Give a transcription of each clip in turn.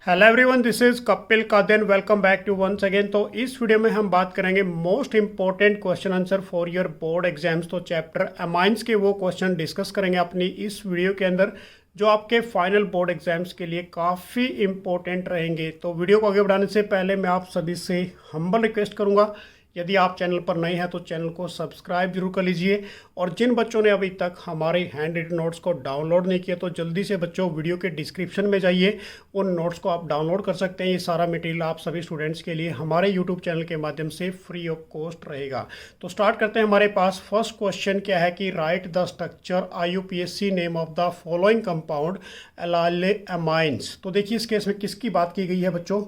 Hello everyone, this is Kapil Kadan. Welcome back to once again. तो इस video में हम बात करेंगे most important question answer for your board exams. तो चैप्टर अमाइंस के वो क्वेश्चन डिस्कस करेंगे अपनी इस वीडियो के अंदर, जो आपके फाइनल बोर्ड एग्जाम्स के लिए काफ़ी इंपॉर्टेंट रहेंगे। तो वीडियो को आगे बढ़ाने से पहले मैं आप सभी से हम्बल रिक्वेस्ट करूंगा, यदि आप चैनल पर नए हैं तो चैनल को सब्सक्राइब जरूर कर लीजिए। और जिन बच्चों ने अभी तक हमारे हैंड रिटन नोट्स को डाउनलोड नहीं किया तो जल्दी से बच्चों वीडियो के डिस्क्रिप्शन में जाइए, उन नोट्स को आप डाउनलोड कर सकते हैं। ये सारा मटेरियल आप सभी स्टूडेंट्स के लिए हमारे यूट्यूब चैनल के माध्यम से फ्री ऑफ कॉस्ट रहेगा। तो स्टार्ट करते हैं। हमारे पास फर्स्ट क्वेश्चन क्या है कि write the structure IUPAC name of the following compound allyl amines. तो देखिए इस केस में किसकी बात की गई है बच्चों,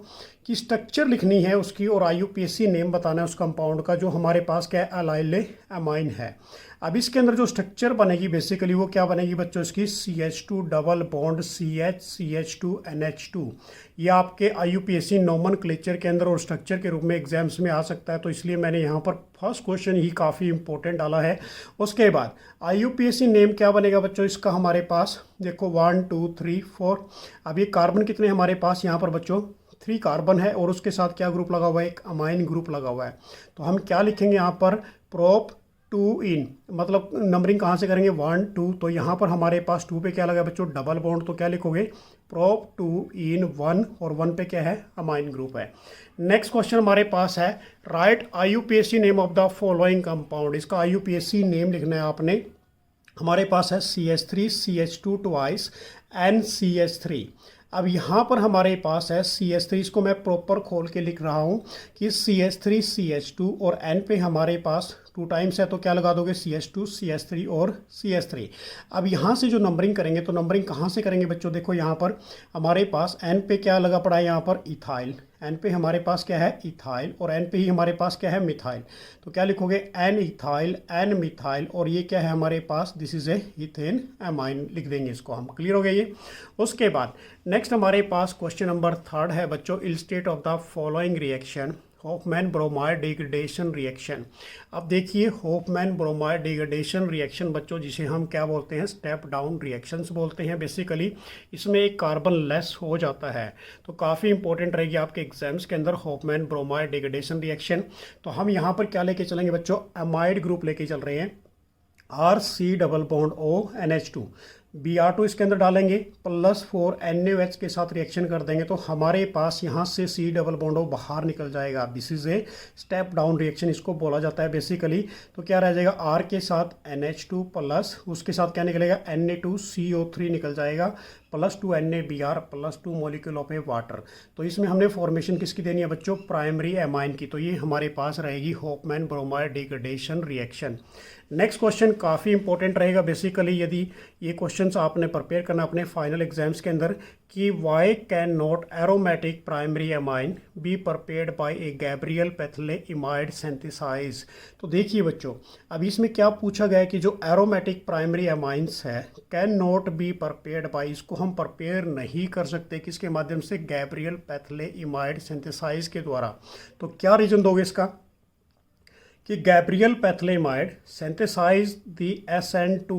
कि स्ट्रक्चर लिखनी है उसकी और IUPAC नेम बताना है उस कंपाउंड का, जो हमारे पास क्या है, एलाइले अमाइन है। अब इसके अंदर जो स्ट्रक्चर बनेगी बेसिकली वो क्या बनेगी बच्चों, इसकी CH2 double bond CH NH2। ये आपके IUPAC नोमेनक्लेचर के अंदर और स्ट्रक्चर के रूप में एग्जाम्स में आ सकता है, तो इसलिए मैंने यहाँ पर फर्स्ट क्वेश्चन ही काफ़ी इंपॉर्टेंट डाला है। उसके बाद IUPAC नेम क्या बनेगा बच्चों इसका, हमारे पास देखो 1 2 3 4। अब ये कार्बन कितने हमारे पास यहाँ पर बच्चों, 3 कार्बन है और उसके साथ क्या ग्रुप लगा हुआ है, एक अमाइन ग्रुप लगा हुआ है। तो हम क्या लिखेंगे यहाँ पर, प्रोप 2 इन, मतलब नंबरिंग कहाँ से करेंगे 1 2। तो यहाँ पर हमारे पास 2 पे क्या लगा बच्चों, डबल बॉन्ड, तो क्या लिखोगे प्रोप 2 इन 1, और 1 पे क्या है, अमाइन ग्रुप है। नेक्स्ट क्वेश्चन हमारे पास है right IUPAC name of the following compound. इसका IUPAC नेम लिखना है आपने। हमारे पास है CH3 CH2 ट्वाइस NCH3। अब यहाँ पर हमारे पास है CH3, इसको मैं प्रॉपर खोल के लिख रहा हूँ कि CH3 CH2 और N पे हमारे पास 2 टाइम्स है, तो क्या लगा दोगे CH2 CH3 और CH3। अब यहाँ से जो नंबरिंग करेंगे तो नंबरिंग कहाँ से करेंगे बच्चों, देखो यहाँ पर हमारे पास N पे क्या लगा पड़ा है, यहाँ पर इथाइल। N पे हमारे पास क्या है, इथाइल, और N पे ही हमारे पास क्या है, मिथाइल। तो क्या लिखोगे, N इथाइल N मिथाइल, और ये क्या है हमारे पास, this is a ethanamine, लिख देंगे इसको हम। क्लियर हो गया ये। उसके बाद नेक्स्ट हमारे पास क्वेश्चन नंबर 3 है बच्चों, illustrate of the following reaction Hoffmann bromide degradation reaction. अब देखिए हॉफमैन ब्रोमाइड डिग्रेडेशन रिएक्शन बच्चों, जिसे हम क्या बोलते हैं, स्टेप डाउन रिएक्शंस बोलते हैं। बेसिकली इसमें एक कार्बन लेस हो जाता है, तो काफ़ी इंपॉर्टेंट रहेगी आपके एग्जाम्स के अंदर हॉफमैन ब्रोमाइड डिग्रेडेशन रिएक्शन। तो हम यहाँ पर क्या लेके चलेंगे बच्चों, अमाइड ग्रुप लेके चल रहे हैं, RC double bond O NH2, Br2 इसके अंदर डालेंगे, +4 NaOH के साथ रिएक्शन कर देंगे, तो हमारे पास यहाँ से C डबल बॉन्ड O बाहर निकल जाएगा। This is a step down reaction इसको बोला जाता है बेसिकली। तो क्या रह जाएगा, R के साथ NH2 प्लस उसके साथ क्या निकलेगा, Na2CO3 निकल जाएगा, +2 NaBr +2 molecule of A water. तो इसमें हमने फॉर्मेशन किसकी देनी है बच्चों, प्राइमरी एमाइन की। तो ये हमारे पास रहेगी Hoffmann bromide degradation reaction. Next question काफ़ी इंपॉर्टेंट रहेगा बेसिकली, यदि ये क्वेश्चंस आपने प्रिपेयर करना अपने फाइनल एग्जाम्स के अंदर, कि why can not aromatic primary amine be prepared by a Gabriel phthalimide synthesize. तो देखिए बच्चों, अब इसमें क्या पूछा गया है कि जो एरोमेटिक प्राइमरी एमाइंस है can not B prepared bye, इसको हम प्रिपेयर नहीं कर सकते किसके माध्यम से, गैब्रियल पैथले इमाइड सिंथेसाइज के द्वारा। तो क्या रीजन दोगे इसका, कि Gabriel पैथलेमाइड synthesize the SN2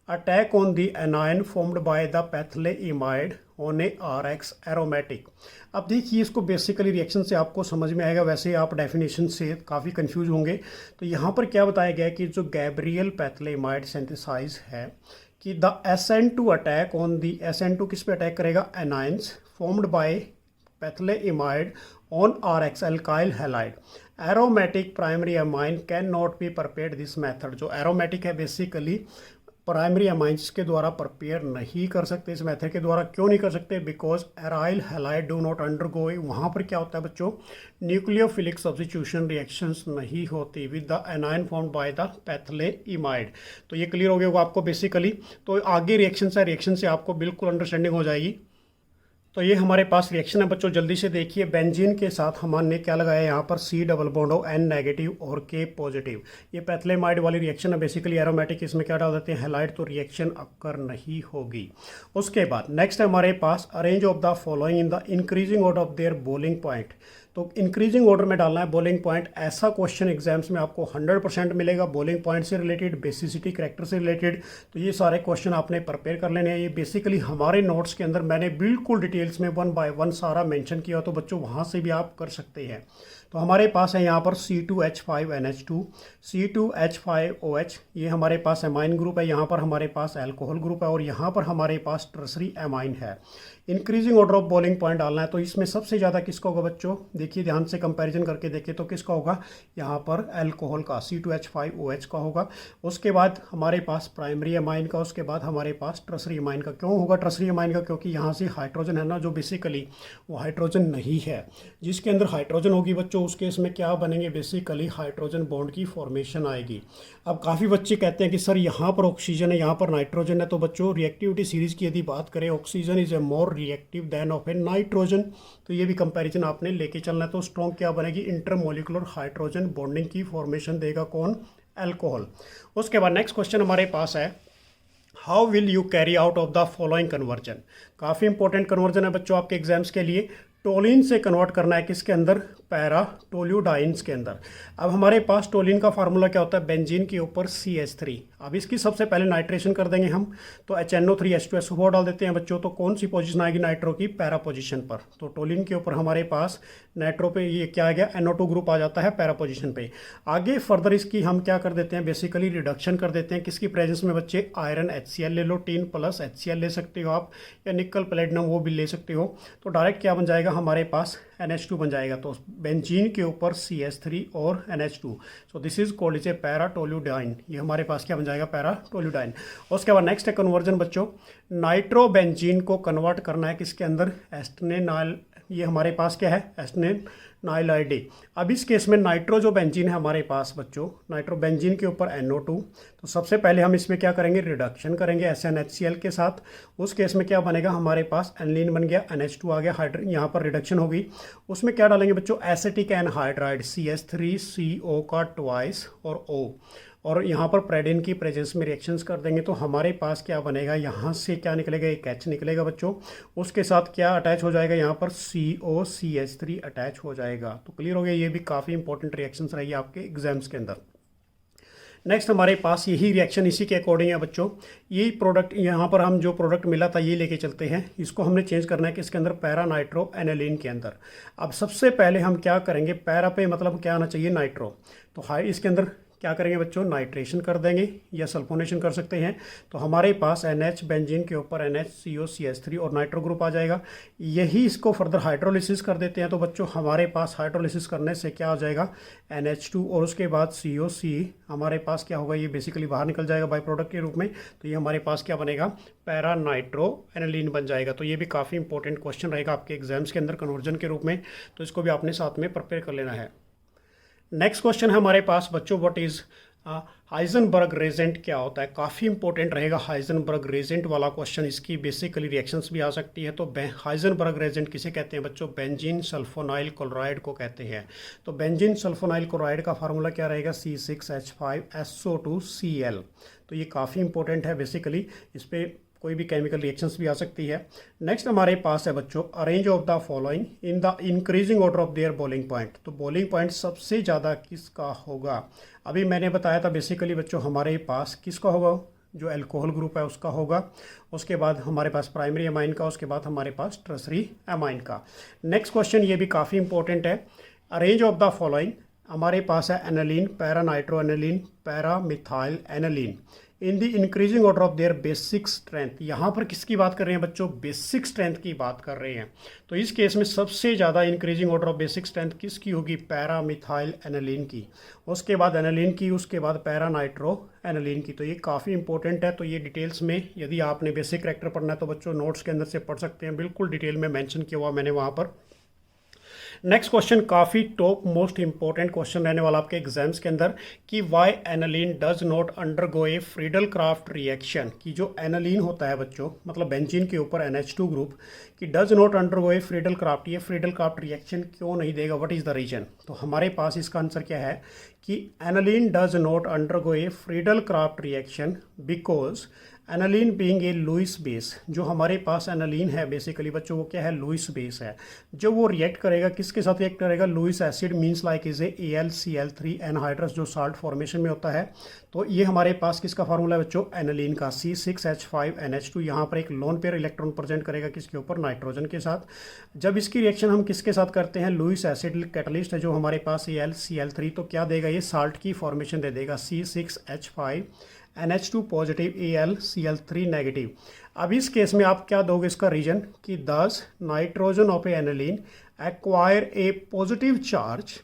attack on the anion formed by the पैथलेइमाइड on a RX aromatic। अब देखिए इसको बेसिकली रिएक्शन से आपको समझ में आएगा, वैसे आप डेफिनेशन से काफ़ी कंफ्यूज होंगे। तो यहाँ पर क्या बताया गया है कि जो गैब्रियल पैथलेइमाइड सिंथेसाइज है कि the SN2 attack on the, SN2 किस पे अटैक करेगा, amines formed by phthalimide on RX alkyl halide। aromatic primary amine can not be prepared this method. जो एरोमेटिक है बेसिकली प्राइमरी अमाइंस के द्वारा प्रिपेयर नहीं कर सकते इस मेथड के द्वारा। क्यों नहीं कर सकते, because aryl halide do not undergo, वहाँ पर क्या होता है बच्चों, न्यूक्लियोफिलिक सब्स्टिट्यूशन रिएक्शंस नहीं होती with the anion formed by the phthalimide. तो ये क्लियर हो गया होगा आपको बेसिकली। तो आगे रिएक्शन है, रिएक्शन से आपको बिल्कुल अंडरस्टैंडिंग हो जाएगी। तो ये हमारे पास रिएक्शन है बच्चों, जल्दी से देखिए। बेंजीन के साथ हमने क्या लगाया यहाँ पर, C double bond O N negative और K पॉजिटिव। ये पैथलेमाइड वाली रिएक्शन है बेसिकली एरोमेटिक, इसमें क्या डाल देते हैं, हैलाइड, तो रिएक्शन अक्कर नहीं होगी। उसके बाद नेक्स्ट है हमारे पास arrange of the following in the increasing order of their boiling point. तो इंक्रीजिंग ऑर्डर में डालना है बॉइलिंग पॉइंट। ऐसा क्वेश्चन एग्जाम्स में आपको 100% मिलेगा, बॉइलिंग पॉइंट से रिलेटेड, बेसिसिटी कैरेक्टर से रिलेटेड। तो ये सारे क्वेश्चन आपने प्रिपेयर कर लेने हैं। ये बेसिकली हमारे नोट्स के अंदर मैंने बिल्कुल डिटेल्स में 1 बाय 1 सारा मेंशन किया, तो बच्चों वहाँ से भी आप कर सकते हैं। तो हमारे पास है यहाँ पर C2H5NH2, C2H5OH, ये हमारे पास एमाइन ग्रुप है। यहाँ पर हमारे पास अल्कोहल ग्रुप है और यहाँ पर हमारे पास टर्सरी एमाइन है। Increasing order of boiling point डालना है, तो इसमें सबसे ज़्यादा किसका होगा बच्चों? देखिए ध्यान से कंपैरिजन करके देखिए तो किसका होगा? यहाँ पर अल्कोहल का C2H5OH का होगा। उसके बाद हमारे पास प्राइमरी एमाइन का, उसके बाद हमारे पास टर्सरी एमाइन का। क्यों होगा टर्सरी एमाइन का? क्योंकि यहाँ से हाइड्रोजन है ना, जो बेसिकली वो हाइड्रोजन नहीं है। जिसके अंदर हाइड्रोजन होगी बच्चों, उस केस में क्या बनेंगे? बेसिकली हाइड्रोजन बॉन्ड की फॉर्मेशन आएगी। अब काफ़ी बच्चे कहते हैं कि सर यहाँ पर ऑक्सीजन है, यहाँ पर नाइट्रोजन है। तो बच्चों रिएक्टिविटी सीरीज़ की यदि बात करें, oxygen is a more reactive than of A nitrogen. तो ये भी कंपैरिजन आपने लेके चलना है। तो स्ट्रॉन्ग क्या बनेगी? इंटरमोलिकुलर हाइड्रोजन बॉन्डिंग की फॉर्मेशन देगा कौन? अल्कोहल। उसके बाद नेक्स्ट क्वेश्चन हमारे पास है, how will you carry out of the following conversion. काफ़ी इंपॉर्टेंट कन्वर्जन है बच्चों आपके एग्जाम्स के लिए। टोलिन से कन्वर्ट करना है किसके अंदर? पैरा टोल्यूडाइंस के अंदर। अब हमारे पास टोलिन का फार्मूला क्या होता है? बेंजीन के ऊपर CH3। अब इसकी सबसे पहले नाइट्रेशन कर देंगे हम, तो HNO3H2SO4 डाल देते हैं बच्चों। तो कौन सी पोजीशन आएगी नाइट्रो की? पैरा पोजीशन पर। तो टोलिन के ऊपर हमारे पास नाइट्रो पे ये क्या आ गया? NO2 ग्रुप आ जाता है पैरा पोजीशन पे। आगे फर्दर इसकी हम क्या कर देते हैं? बेसिकली रिडक्शन कर देते हैं किसकी प्रेजेंस में बच्चे? आयरन HCl ले लो, टिन प्लस HCl ले सकते हो आप, या निकल प्लेटिनम वो भी ले सकते हो। तो डायरेक्ट क्या बन जाएगा हमारे पास? NH2 बन जाएगा। तो बेंजीन के ऊपर CH3 और NH2, so this is called is a para toluidine. ये हमारे पास क्या बन जाएगा? Para toluidine. उसके बाद नेक्स्ट है कन्वर्जन बच्चों, नाइट्रोबेंजीन को कन्वर्ट करना है किसके अंदर? एस्टेनाइल। ये हमारे पास क्या है? एस्टेनाइलाइड। अब इस केस में नाइट्रो जो बेंजीन है हमारे पास बच्चों, नाइट्रोबेंजीन के ऊपर NO2। तो सबसे पहले हम इसमें क्या करेंगे? रिडक्शन करेंगे SnHCl के साथ। उस केस में क्या बनेगा हमारे पास? एनिलीन बन गया, NH2 आ गया, हाइड्रोजन यहाँ पर रिडक्शन होगी। उसमें क्या डालेंगे बच्चों? एसिटिक एनहाइड्राइड CH3CO का ट्वाइस और O, और यहाँ पर प्रेडिन की प्रेजेंस में रिएक्शंस कर देंगे। तो हमारे पास क्या बनेगा? यहाँ से क्या निकलेगा? एक H निकलेगा बच्चों। उसके साथ क्या अटैच हो जाएगा? यहाँ पर COCH3 अटैच हो जाएगा। तो क्लियर हो गया। ये भी काफ़ी इंपॉर्टेंट रिएक्शंस रही आपके एग्जाम्स के अंदर। नेक्स्ट हमारे पास यही रिएक्शन इसी के अकॉर्डिंग है बच्चों। यही प्रोडक्ट यहाँ पर हम जो प्रोडक्ट मिला था ये लेके चलते हैं। इसको हमने चेंज करना है कि इसके अंदर पैरा नाइट्रो एनिलीन के अंदर। अब सबसे पहले हम क्या करेंगे? पैरा पे मतलब क्या आना चाहिए? नाइट्रो। तो हाई इसके अंदर क्या करेंगे बच्चों? नाइट्रेशन कर देंगे या सल्फोनेशन कर सकते हैं। तो हमारे पास NH बेंजीन के ऊपर NHCOCH3 और नाइट्रो ग्रुप आ जाएगा। यही इसको फर्दर हाइड्रोलिसिस कर देते हैं। तो बच्चों हमारे पास हाइड्रोलिसिस करने से क्या आ जाएगा? NH2 और उसके बाद COC हमारे पास क्या होगा? ये बेसिकली बाहर निकल जाएगा बाई प्रोडक्ट के रूप में। तो ये हमारे पास क्या बनेगा? पैरा नाइट्रो एनिलीन बन जाएगा। तो ये भी काफ़ी इंपॉर्टेंट क्वेश्चन रहेगा आपके एग्जाम्स के अंदर कन्वर्जन के रूप में। तो इसको भी आपने साथ में प्रिपेयर कर लेना है। नेक्स्ट क्वेश्चन है हमारे पास बच्चों, व्हाट इज हाइजेनबर्ग रेजेंट क्या होता है? काफ़ी इंपॉर्टेंट रहेगा हाइजेनबर्ग रेजेंट वाला क्वेश्चन। इसकी बेसिकली रिएक्शंस भी आ सकती है। तो हाइजेनबर्ग रेजेंट किसे कहते हैं बच्चों? बेंजीन सल्फोनाइल क्लोराइड को कहते हैं। तो बेंजीन सल्फोनाइल क्लोराइड का फार्मूला क्या रहेगा? C6H5SO2Cl। तो ये काफ़ी इंपॉर्टेंट है। बेसिकली इस पर कोई भी केमिकल रिएक्शंस भी आ सकती है। नेक्स्ट हमारे पास है बच्चों, arrange of the following in the increasing order of their boiling point. तो बॉइलिंग पॉइंट सबसे ज़्यादा किसका होगा? अभी मैंने बताया था बेसिकली बच्चों हमारे पास किसका होगा? जो अल्कोहल ग्रुप है उसका होगा। उसके बाद हमारे पास प्राइमरी एमाइन का, उसके बाद हमारे पास टर्सरी एमाइन का। नेक्स्ट क्वेश्चन ये भी काफ़ी इंपॉर्टेंट है, अरेंज ऑफ द फॉलोइंग। हमारे पास है aniline, para nitro aniline, para methyl aniline in the increasing order of there basic strength. यहाँ पर किसकी बात कर रहे हैं बच्चों? बेसिक स्ट्रेंथ की बात कर रहे हैं। तो इस केस में सबसे ज़्यादा increasing order of basic strength किसकी होगी? पैरा मिथाइल एनिलीन की, उसके बाद एनिलीन की, उसके बाद पैरा नाइट्रो एनिलीन की। तो ये काफ़ी इंपॉर्टेंट है। तो ये डिटेल्स में यदि आपने बेसिक कैरेक्टर पढ़ना है तो बच्चों नोट्स के अंदर से पढ़ सकते हैं। बिल्कुल डिटेल में मेंशन किया हुआ मैंने वहाँ पर। नेक्स्ट क्वेश्चन काफ़ी टॉप मोस्ट इंपॉर्टेंट क्वेश्चन रहने वाला आपके एग्जाम्स के अंदर कि why aniline does not undergo a Friedel Craft reaction. कि जो एनालिन होता है बच्चों, मतलब बेंजीन के ऊपर NH2 ग्रुप, कि does not undergo a Friedel Craft, ये फ्रीडल क्राफ्ट रिएक्शन क्यों नहीं देगा? What is the reason? तो हमारे पास इसका आंसर क्या है कि aniline does not undergo a Friedel Craft reaction because aniline being a Lewis base, जो हमारे पास एनालिन है बेसिकली बच्चों वो क्या है, लुईस बेस है। जो वो रिएक्ट करेगा किसके साथ रिएक्ट करेगा, Lewis acid means like is a AlCl3 anhydrous जो साल्ट फॉर्मेशन में होता है। तो ये हमारे पास किसका फार्मूला है बच्चों, एनालिन का, C6H5NH2। यहाँ पर एक लोन पेयर इलेक्ट्रॉन प्रेजेंट करेगा किसके ऊपर, नाइट्रोजन के साथ। जब इसकी रिएक्शन हम किसके साथ करते हैं, लुईस एसिड कैटलिस्ट है जो हमारे पास AlCl3, तो क्या देगा ये, साल्ट की फॉर्मेशन दे देगा, C6H5NH2 पॉजिटिव AlCl3 नेगेटिव। अब इस केस में आप क्या दोगे इसका रीजन, कि this nitrogen of aniline acquire a positive charge,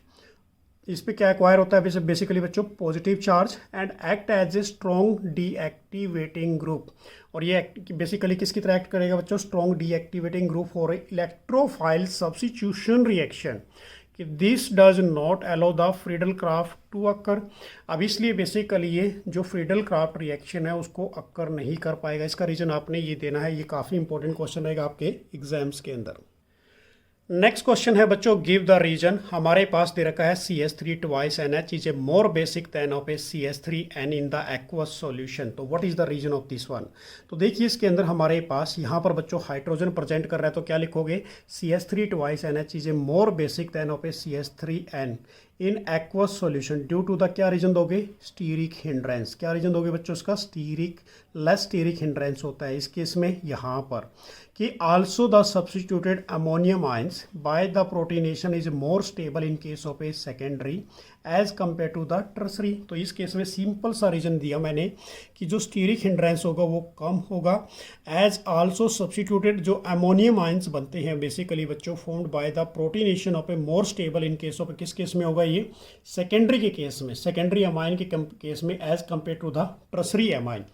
इस पे क्या एक्वायर होता है बेसिकली बच्चों, positive charge, and act as a strong deactivating group. और ये बेसिकली किसकी तरह एक्ट करेगा बच्चों, strong deactivating group for electrophile substitution reaction, कि this does not allow the Friedel Crafts to occur. अब इसलिए बेसिकली ये जो फ्रीडल क्राफ्ट रिएक्शन है उसको अक्कर नहीं कर पाएगा। इसका रीजन आपने ये देना है, ये काफ़ी इंपॉर्टेंट क्वेश्चन रहेगा आपके एग्जाम्स के अंदर। नेक्स्ट क्वेश्चन है बच्चों, गिव द रीजन। हमारे पास दे रखा है CH3 twice NH is a more basic than of a CH3N in the aqueous solution. तो what is the reason of this one. तो देखिए इसके अंदर हमारे पास यहाँ पर बच्चों हाइड्रोजन प्रेजेंट कर रहा है, तो क्या लिखोगे, CH3 twice NH is a more basic than of a CH3N in aqueous solution due to the, क्या रीजन दोगे, स्टीरिक हिंड्रेंस। क्या रीजन दोगे बच्चों इसका, लेस स्टीरिक हिंड्रेंस होता है इस केस में यहाँ पर, कि also the substituted ammonium ions by the protonation is more stable in case of a secondary as compare to the tertiary. तो इस केस में सिंपल सा रीजन दिया मैंने कि जो स्टीरिक हिंड्रेंस होगा वो कम होगा, एज आल्सो सब्स्टिट्यूटेड जो अमोनियम आयंस बनते हैं बेसिकली बच्चों formed by the protonation of a more stable in case of, किस केस में होगा ये, सेकेंडरी के केस में, सेकेंडरी अमाइन के केस में as compare to the tertiary amine.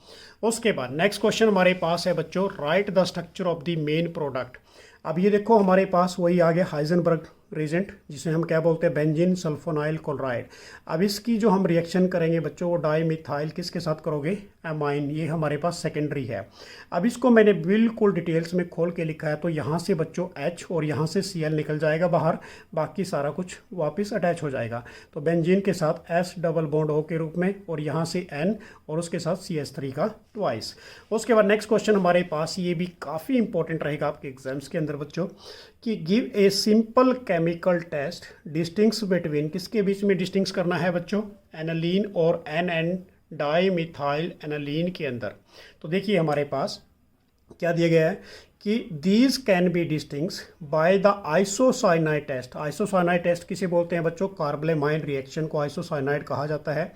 उसके बाद नेक्स्ट क्वेश्चन हमारे पास है बच्चों, write the structure of the main product. अब ये देखो हमारे पास वही आ गया हाइजेनबर्ग रेजेंट, जिसे हम क्या बोलते हैं, बेंजीन सल्फोनाइल क्लोराइड। अब इसकी जो हम रिएक्शन करेंगे बच्चों वो डाई मिथाइल किसके साथ करोगे, एमाइन, ये हमारे पास सेकेंडरी है। अब इसको मैंने बिल्कुल डिटेल्स में खोल के लिखा है, तो यहाँ से बच्चों H और यहाँ से Cl निकल जाएगा बाहर, बाकी सारा कुछ वापस अटैच हो जाएगा। तो बेंजीन के साथ S डबल बॉन्ड O के रूप में, और यहाँ से N और उसके साथ CH3 का ट्वाइस। उसके बाद नेक्स्ट क्वेश्चन हमारे पास, ये भी काफ़ी इंपॉर्टेंट रहेगा आपके एग्जाम्स के अंदर बच्चों, कि give a simple chemical test distinguish between, किसके बीच में डिस्टिंग्स करना है बच्चों, एनालिन और NN डाई मिथाइल एनालिन के अंदर। तो देखिए हमारे पास क्या दिया गया है कि these can be distinguish by the isocyanide test. Isocyanide test किसे बोलते हैं बच्चों, कार्बोलेमाइन रिएक्शन को आइसोसाइनाइड कहा जाता है।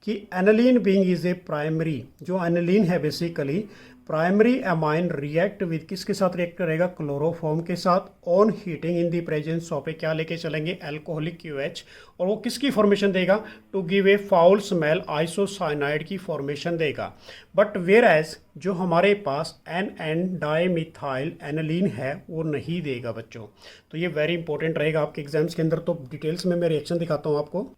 कि aniline being is a primary, जो एनालिन है basically primary amine react with, किसके साथ रिएक्ट करेगा, क्लोरोफॉर्म के साथ, on heating in the presence of a, क्या लेके चलेंगे, अल्कोहलिक QH, और वो किसकी फॉर्मेशन देगा, to give a foul smell, isocyanide की फॉर्मेशन देगा। बट वेयर एज जो हमारे पास NN डाई मिथाइल एनालिन है वो नहीं देगा बच्चों। तो ये वेरी इंपॉर्टेंट रहेगा आपके एग्जाम्स के अंदर। तो डिटेल्स में मैं रिएक्शन दिखाता हूँ आपको।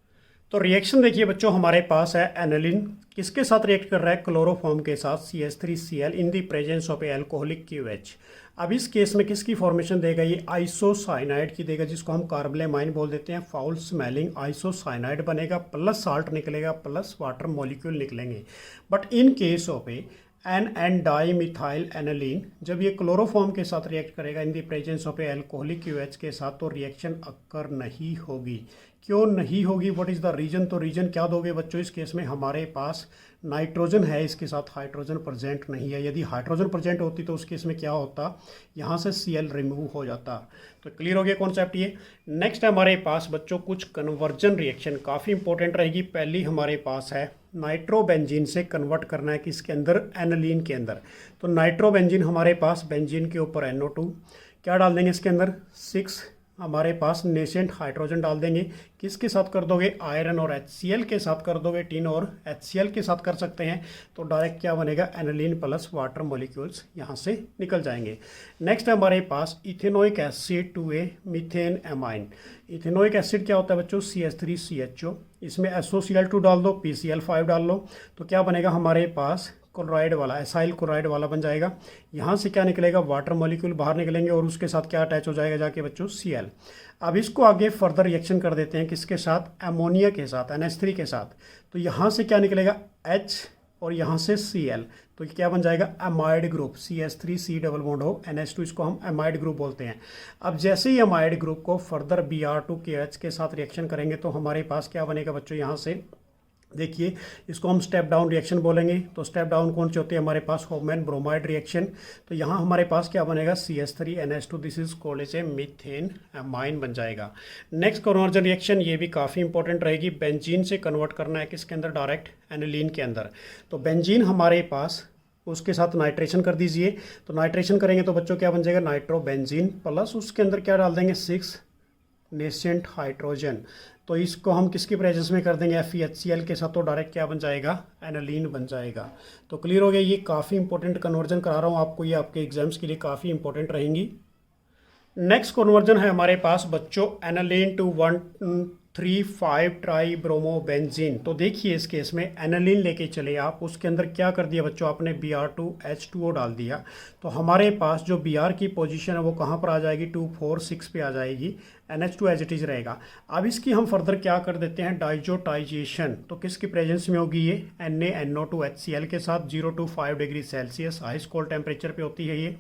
तो रिएक्शन देखिए बच्चों, हमारे पास है एनालिन किसके साथ रिएक्ट कर रहा है, क्लोरोफॉर्म के साथ, CH3Cl in the presence of a alcoholic QH। अब इस केस में किसकी फॉर्मेशन देगा, ये आइसोसाइनाइड की देगा, जिसको हम कार्बोलेमाइन बोल देते हैं। फाउल स्मेलिंग आइसोसाइनाइड बनेगा, प्लस साल्ट निकलेगा, प्लस वाटर मॉलिक्यूल निकलेंगे। But in case of A NN di methyl aniline, जब ये क्लोरोफॉर्म के साथ रिएक्ट करेगा इन the presence of a alcoholic QH के साथ, तो रिएक्शन अक्कर नहीं होगी। क्यों नहीं होगी, व्हाट इज़ द रीजन। तो रीजन क्या दोगे बच्चों, इस केस में हमारे पास नाइट्रोजन है, इसके साथ हाइड्रोजन प्रेजेंट नहीं है। यदि हाइड्रोजन प्रेजेंट होती तो उस केस में क्या होता, यहाँ से Cl रिमूव हो जाता। तो क्लियर हो गया कॉन्सेप्ट ये। नेक्स्ट हमारे पास बच्चों कुछ कन्वर्जन रिएक्शन काफ़ी इंपॉर्टेंट रहेगी। पहली हमारे पास है नाइट्रोबेंजीन से कन्वर्ट करना है किसके अंदर, एनालिन के अंदर। तो नाइट्रोबेंजीन हमारे पास, बेंजीन के ऊपर NO2, क्या डाल देंगे इसके अंदर, 6 हमारे पास नेसेंट हाइड्रोजन डाल देंगे। किसके साथ कर दोगे, आयरन और HCl के साथ कर दोगे, टिन और HCl के साथ कर सकते हैं। तो डायरेक्ट क्या बनेगा, एनालिन प्लस वाटर मॉलिक्यूल्स यहाँ से निकल जाएंगे। नेक्स्ट हमारे पास ethanoic acid to a methanamine. Ethanoic acid क्या होता है बच्चों, CH3CHO, इसमें SOCl2 डाल दो, PCl5 डाल लो, तो क्या बनेगा हमारे पास क्लोराइड वाला, एसाइल क्लोराइड वाला बन जाएगा। यहाँ से क्या निकलेगा, वाटर मॉलिक्यूल बाहर निकलेंगे, और उसके साथ क्या अटैच हो जाएगा जाके बच्चों, Cl। अब इसको आगे फर्दर रिएक्शन कर देते हैं किसके साथ, अमोनिया के साथ, NH3 के साथ। तो यहाँ से क्या निकलेगा, H और यहाँ से Cl, तो क्या बन जाएगा amide group, CH3C double bond हो NH2, इसको हम एमाइड ग्रुप बोलते हैं। अब जैसे ही एमाइड ग्रुप को फर्दर Br2KH के साथ रिएक्शन करेंगे तो हमारे पास क्या बनेगा बच्चों, यहाँ से देखिए इसको हम स्टेप डाउन रिएक्शन बोलेंगे। तो स्टेप डाउन कौन सी होती है हमारे पास, होफमैन ब्रोमाइड रिएक्शन। तो यहाँ हमारे पास क्या बनेगा CH3NH2, this is called as a methane amine बन जाएगा। नेक्स्ट कन्वर्जन रिएक्शन, ये भी काफ़ी इंपॉर्टेंट रहेगी, बेंजीन से कन्वर्ट करना है किसके अंदर, डायरेक्ट एनिलीन के अंदर। तो बेंजीन हमारे पास, उसके साथ नाइट्रेशन कर दीजिए। तो नाइट्रेशन करेंगे तो बच्चों क्या बन जाएगा, नाइट्रोबेंजीन, प्लस उसके अंदर क्या डाल देंगे 6 नेसेंट हाइड्रोजन। तो इसको हम किसकी प्रेजेंस में कर देंगे, FeHCl के साथ, तो डायरेक्ट क्या बन जाएगा, एनालीन बन जाएगा। तो क्लियर हो गया, ये काफ़ी इंपॉर्टेंट कन्वर्जन करा रहा हूँ आपको, ये आपके एग्जाम्स के लिए काफ़ी इंपॉर्टेंट रहेंगी। नेक्स्ट कन्वर्जन है हमारे पास बच्चों aniline to 1,3,5 try bromo benzene. तो देखिए इस केस में एनालीन लेके चले आप, उसके अंदर क्या कर दिया बच्चों आपने, Br2H2O डाल दिया। तो हमारे पास जो Br की पोजीशन है वो कहाँ पर आ जाएगी, 2, 4, 6 पे आ जाएगी। NH2 एज इट इज रहेगा। अब इसकी हम फर्दर क्या कर देते हैं, डाइजोटाइजेशन। तो किसकी प्रेजेंस में होगी ये, NaNO2HCl के साथ 0 to 5 degree Celsius high cold temperature पे होती है ये।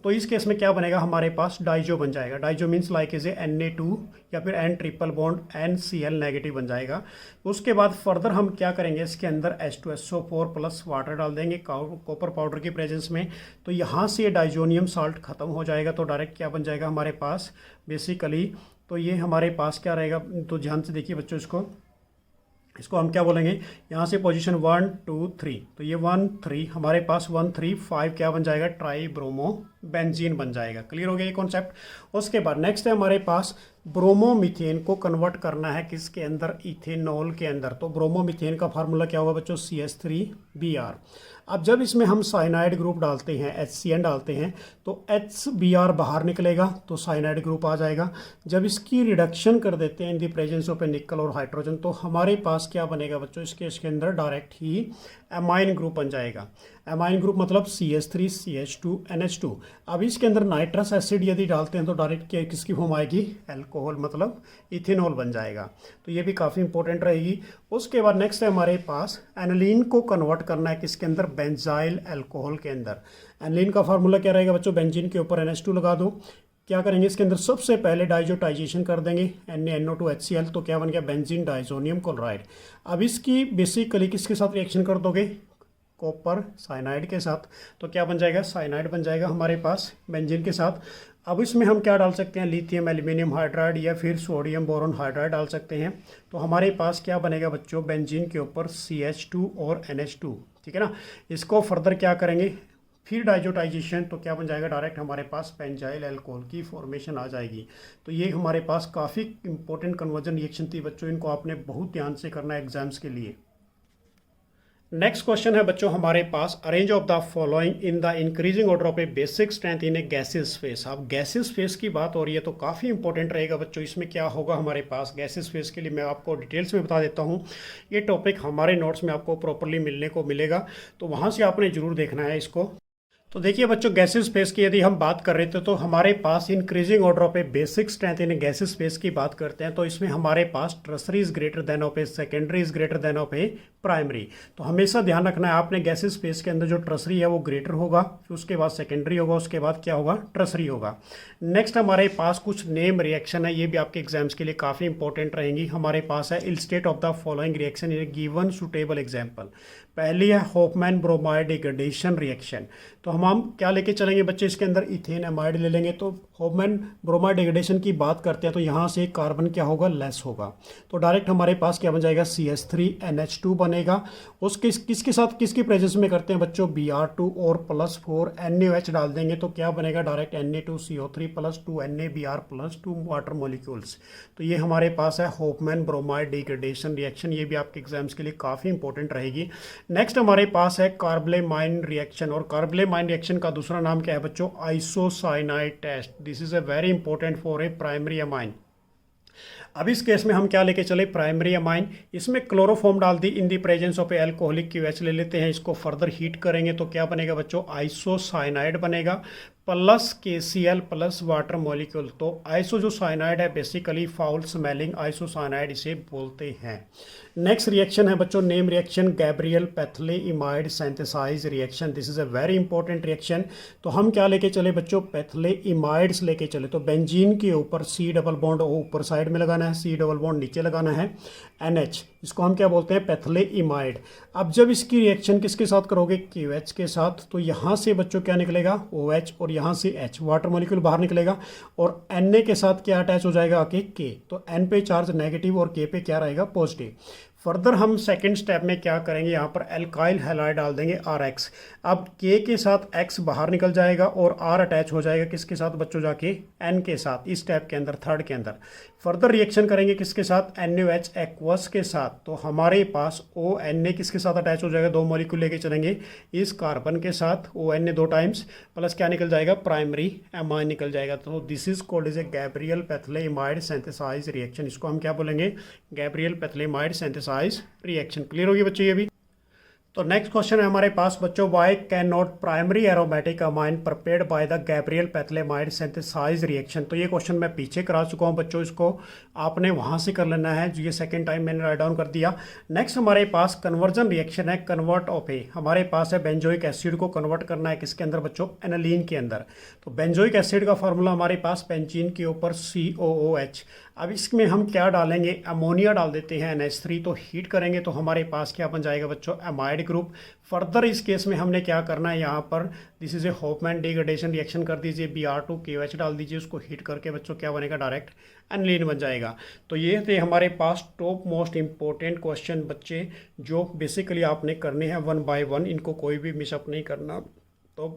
तो इस केस में क्या बनेगा हमारे पास, डाइजो बन जाएगा। Dizo means like is Na2 या फिर N triple bond NCl negative बन जाएगा। उसके बाद फर्दर हम क्या करेंगे, इसके अंदर H2SO4 प्लस वाटर डाल देंगे कॉपर पाउडर की प्रेजेंस में। तो यहाँ से डाइजोनियम साल्ट खत्म हो जाएगा। तो डायरेक्ट क्या बन जाएगा हमारे पास बेसिकली, तो ये हमारे पास क्या रहेगा, तो ध्यान से देखिए बच्चों, इसको हम क्या बोलेंगे, यहाँ से पोजीशन 1, 2, 3, तो ये 1, 3 हमारे पास 1, 3, 5 क्या बन जाएगा, ट्राई ब्रोमो बेंजीन बन जाएगा। क्लियर हो गया ये कॉन्सेप्ट। उसके बाद नेक्स्ट है हमारे पास ब्रोमोमीथेन को कन्वर्ट करना है किसके अंदर, इथेनॉल के अंदर। तो ब्रोमोमीथेन का फार्मूला क्या होगा बच्चों, CH3Br। अब जब इसमें हम साइनाइड ग्रुप डालते हैं, HCN डालते हैं, तो HBr बाहर निकलेगा तो साइनाइड ग्रुप आ जाएगा। जब इसकी रिडक्शन कर देते हैं इन द प्रेजेंस ऑफ ए निकल और हाइड्रोजन, तो हमारे पास क्या बनेगा बच्चों, इसके अंदर डायरेक्ट ही एमाइन ग्रुप बन जाएगा। एमाइन ग्रुप मतलब CH3CH2NH2। अब इसके अंदर नाइट्रस एसिड यदि डालते हैं तो डायरेक्ट किसकी फॉर्म आएगी, अल्कोहल मतलब इथेनॉल बन जाएगा। तो ये भी काफ़ी इंपॉर्टेंट रहेगी। उसके बाद नेक्स्ट है हमारे पास एनिलीन को कन्वर्ट करना है किसके अंदर, बेंजाइल अल्कोहल के अंदर। एनिलीन का फार्मूला क्या रहेगा बच्चों, बेंजीन के ऊपर NH2 लगा दो। क्या करेंगे इसके अंदर, सबसे पहले डाइजोटाइजेशन कर देंगे NaNO2HCl, तो क्या बन गया बेंजीन डाइजोनियम क्लोराइड। अब इसकी बेसिकली किसके साथ रिएक्शन कर दोगे, कॉपर साइनाइड के साथ, तो क्या बन जाएगा, साइनाइड बन जाएगा हमारे पास बेंजीन के साथ। अब इसमें हम क्या डाल सकते हैं, लिथियम एल्यूमिनियम हाइड्राइड या फिर सोडियम बोरोन हाइड्राइड डाल सकते हैं। तो हमारे पास क्या बनेगा बच्चों, बेंजीन के ऊपर CH2 और NH2, ठीक है ना। इसको फर्दर क्या करेंगे, फिर डाइजोटाइजेशन, तो क्या बन जाएगा, डायरेक्ट हमारे पास बेंजाइल अल्कोहल की फॉर्मेशन आ जाएगी। तो ये हमारे पास काफ़ी इंपॉर्टेंट कन्वर्जन रिएक्शन थी बच्चों, इनको आपने बहुत ध्यान से करना है एग्जाम्स के लिए। नेक्स्ट क्वेश्चन है बच्चों हमारे पास, arrange of the following in the increasing order of a basic strength in a gases phase. अब गैसेस फेस की बात हो रही है तो काफ़ी इंपॉर्टेंट रहेगा बच्चों। इसमें क्या होगा हमारे पास, गैसेस फेस के लिए मैं आपको डिटेल्स में बता देता हूँ। ये टॉपिक हमारे नोट्स में आपको प्रॉपरली मिलने को मिलेगा, तो वहाँ से आपने ज़रूर देखना है इसको। तो देखिए बच्चों, गैसेस फेस की यदि हम बात कर रहे थे तो हमारे पास increasing order of a basic strength in gaseous phase की बात करते हैं, तो इसमें हमारे पास tertiary is greater than of a secondary is greater than of a primary. तो हमेशा ध्यान रखना है आपने, गैसेस फेस के अंदर जो टर्सरी है वो ग्रेटर होगा, फिर उसके बाद सेकेंडरी होगा, उसके बाद क्या होगा, टर्सरी होगा। नेक्स्ट हमारे पास कुछ नेम रिएक्शन है, ये भी आपके एग्जाम्स के लिए काफ़ी इंपॉर्टेंट रहेंगी। हमारे पास है illustrate of the following reaction in given suitable example. पहली है होफमैन ब्रोमाइड डिग्रेडेशन रिएक्शन। तो हम क्या लेके चलेंगे बच्चे, इसके अंदर इथेन एमाइड ले लेंगे। तो होफमैन ब्रोमाइड डिग्रेडेशन की बात करते हैं तो यहाँ से कार्बन क्या होगा, लेस होगा। तो डायरेक्ट हमारे पास क्या बन जाएगा, CH3NH2 बनेगा। उसके किसके साथ किसकी प्रेजेंस में करते हैं बच्चों, Br2 और +4 NaOH डाल देंगे तो क्या बनेगा, direct Na2CO3 + 2 NaBr + 2 water molecules. तो ये हमारे पास है होफमैन ब्रोमाइड डिग्रेडेशन रिएक्शन, ये भी आपके एग्जाम्स के लिए काफ़ी इंपॉर्टेंट रहेगी। नेक्स्ट हमारे पास है कार्बलेमाइन रिएक्शन, और कार्बलेमाइन रिएक्शन का दूसरा नाम क्या है बच्चों, isocyanide test. This is a very important for a primary amine. अब इस केस में हम क्या लेके चले, प्राइमरी अमाइन। इसमें क्लोरोफॉर्म डाल दी in the presence of a alcoholic QH ले लेते हैं, इसको फर्दर हीट करेंगे तो क्या बनेगा बच्चों, आइसोसाइनाइड बनेगा। Plus KCl plus water molecule. तो आइसो जो साइनाइड है बेसिकली फाउल स्मेलिंग आइसोसाइनाइड इसे बोलते हैं। नेक्स्ट रिएक्शन है बच्चों name reaction Gabriel phthalimide synthesis reaction. This is a very important reaction. तो हम क्या लेके चले बच्चों, पैथले इमाइड्स लेके चले। तो बेंजीन के ऊपर C डबल बॉन्ड ऊपर साइड में लगाना है, C डबल बॉन्ड नीचे लगाना है, NH, इसको हम क्या बोलते हैं, पैथले इमाइड। अब जब इसकी रिएक्शन किसके साथ करोगे, KOH के साथ, तो यहाँ से बच्चों क्या निकलेगा, OH, और यहाँ से H, वाटर मॉलिक्यूल बाहर निकलेगा, और Na के साथ क्या अटैच हो जाएगा आके K। तो N पे चार्ज नेगेटिव और K पे क्या रहेगा, पॉजिटिव। फर्दर हम सेकंड स्टेप में क्या करेंगे, यहाँ पर एल्काइल हैलाइड डाल देंगे RX। अब K के साथ X बाहर निकल जाएगा और R अटैच हो जाएगा किसके साथ बच्चों, जाके N के साथ, इस स्टेप के अंदर, थर्ड के अंदर। फर्दर रिएक्शन करेंगे किसके साथ, NaOH एक्वस के साथ। तो हमारे पास ONa किसके साथ अटैच हो जाएगा, दो मॉलिक्यूल लेके चलेंगे इस कार्बन के साथ, ONa दो टाइम्स, प्लस क्या निकल जाएगा, प्राइमरी एमाइन निकल जाएगा। तो this is called is a Gabriel phthalimide synthesis reaction. इसको हम क्या बोलेंगे, Gabriel phthalimide synthesis reaction. Clear होगी बच्चों ये भी। तो नेक्स्ट क्वेश्चन है हमारे पास बच्चों, why can not primary aromatic amine prepared by the Gabriel phthalimide synthesis reaction. तो ये क्वेश्चन मैं पीछे करा चुका हूँ बच्चों, इसको आपने वहाँ से कर लेना है, जो ये सेकंड टाइम मैंने राइट डाउन कर दिया। नेक्स्ट हमारे पास कन्वर्जन रिएक्शन है, कन्वर्ट ऑफ ए। हमारे पास है बेंजोइक एसिड को कन्वर्ट करना है किसके अंदर बच्चों, एनालीन के अंदर। तो बेंजोइक एसिड का फॉर्मूला हमारे पास बेंजीन के ऊपर COOH। अब इसमें हम क्या डालेंगे, अमोनिया डाल देते हैं NH3। तो हीट करेंगे तो हमारे पास क्या बन जाएगा बच्चों, एमाइड ग्रुप। फर्दर इस केस में हमने क्या करना है, यहाँ पर this is A Hofmann degradation reaction कर दीजिए, Br2 KOH डाल दीजिए, उसको हीट करके बच्चों क्या बनेगा, डायरेक्ट एनिलीन बन जाएगा। तो ये थे हमारे पास टॉप मोस्ट इंपॉर्टेंट क्वेश्चन बच्चे, जो बेसिकली आपने करने हैं 1 बाय 1, इनको कोई भी मिसअप नहीं करना। तो